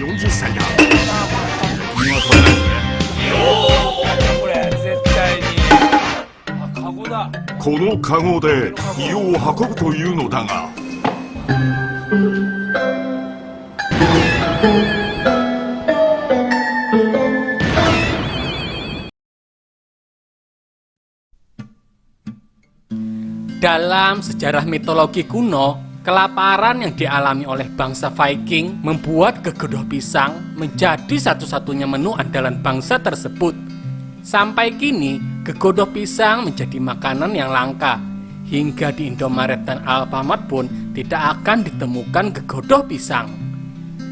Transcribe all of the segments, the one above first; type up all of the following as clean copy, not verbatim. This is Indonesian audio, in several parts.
40歳だ。君は取れないぜ。これ絶対に。あ、カゴだ。このカゴで硫黄を運ぶというのだが。Dalam sejarah mitologi kuno, kelaparan yang dialami oleh bangsa Viking membuat gegodoh pisang menjadi satu-satunya menu andalan bangsa tersebut. Sampai kini, gegodoh pisang menjadi makanan yang langka. Hingga di Indomaret dan Alfamart pun tidak akan ditemukan gegodoh pisang.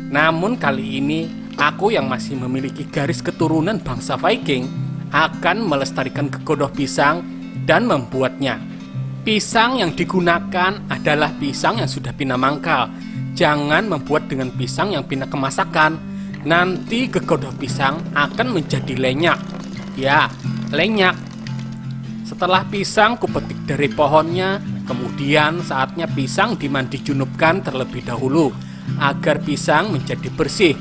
Namun kali ini, aku yang masih memiliki garis keturunan bangsa Viking akan melestarikan gegodoh pisang dan membuatnya. Pisang yang digunakan adalah pisang yang sudah pina mangkal. Jangan membuat dengan pisang yang pina kemasakan. Nanti gegodoh pisang akan menjadi lenyak. Ya, lenyak. Setelah pisang kupetik dari pohonnya, kemudian saatnya pisang dimandi junubkan terlebih dahulu agar pisang menjadi bersih.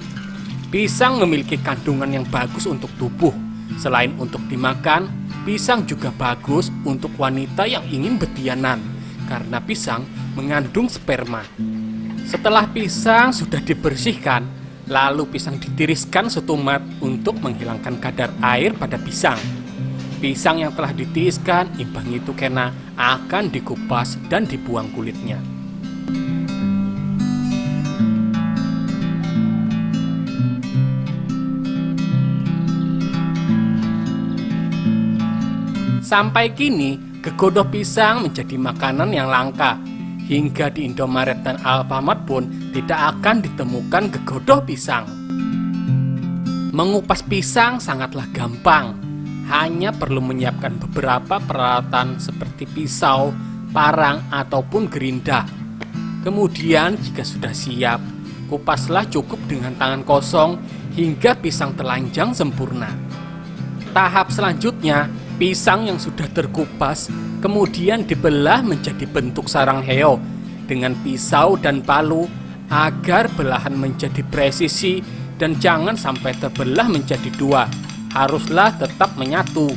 Pisang memiliki kandungan yang bagus untuk tubuh. Selain untuk dimakan, pisang juga bagus untuk wanita yang ingin betianan karena pisang mengandung sperma. Setelah pisang sudah dibersihkan, lalu pisang ditiriskan setumat untuk menghilangkan kadar air pada pisang. Pisang yang telah ditiriskan imbang itu kena akan dikupas dan dibuang kulitnya. Sampai kini, gegodoh pisang menjadi makanan yang langka. Hingga di Indomaret dan Alfamart pun tidak akan ditemukan gegodoh pisang. Mengupas pisang sangatlah gampang. Hanya perlu menyiapkan beberapa peralatan seperti pisau, parang, ataupun gerinda. Kemudian jika sudah siap, kupaslah cukup dengan tangan kosong hingga pisang telanjang sempurna. Tahap selanjutnya, pisang yang sudah terkupas kemudian dibelah menjadi bentuk sarang heo dengan pisau dan palu agar belahan menjadi presisi dan jangan sampai terbelah menjadi dua. Haruslah tetap menyatu.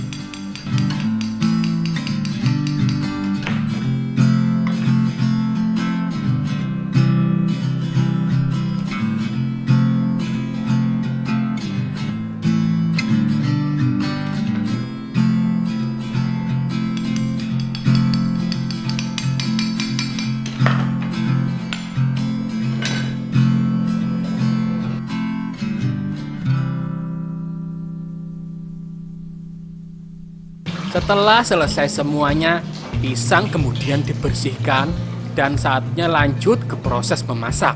Setelah selesai semuanya, pisang kemudian dibersihkan dan saatnya lanjut ke proses memasak.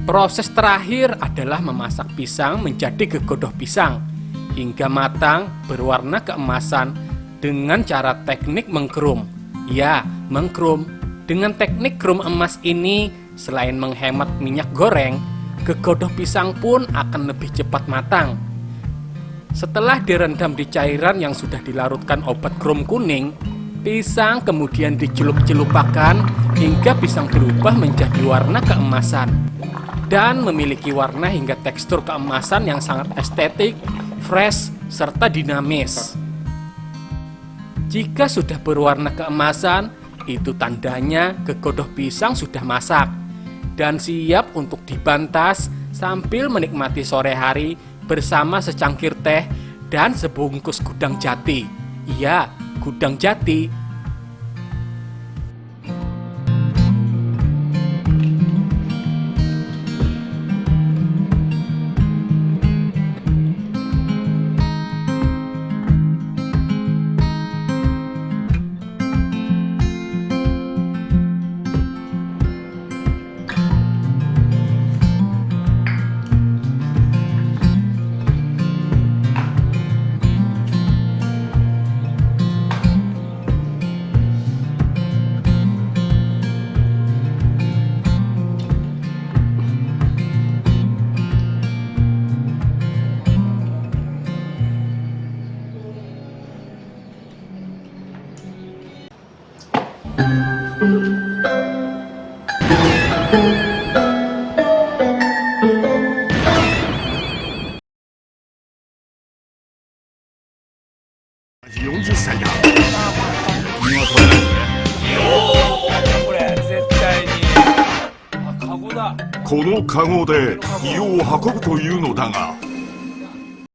Proses terakhir adalah memasak pisang menjadi gegodoh pisang hingga matang berwarna keemasan dengan cara teknik mengkrum. Ya, mengkrum. Dengan teknik krum emas ini, selain menghemat minyak goreng, gegodoh pisang pun akan lebih cepat matang. Setelah direndam di cairan yang sudah dilarutkan obat krum kuning, pisang kemudian dicelup-celupakan hingga pisang berubah menjadi warna keemasan dan memiliki warna hingga tekstur keemasan yang sangat estetik, fresh, serta dinamis. Jika sudah berwarna keemasan, itu tandanya gegodoh pisang sudah masak dan siap untuk dibantas sambil menikmati sore hari bersama secangkir teh dan sebungkus gudang jati. Iya, gudang jati. 40歳だ。君は取れないぜ。これ絶対に。あ、カゴだ。このカゴで胃を運ぶというのだが、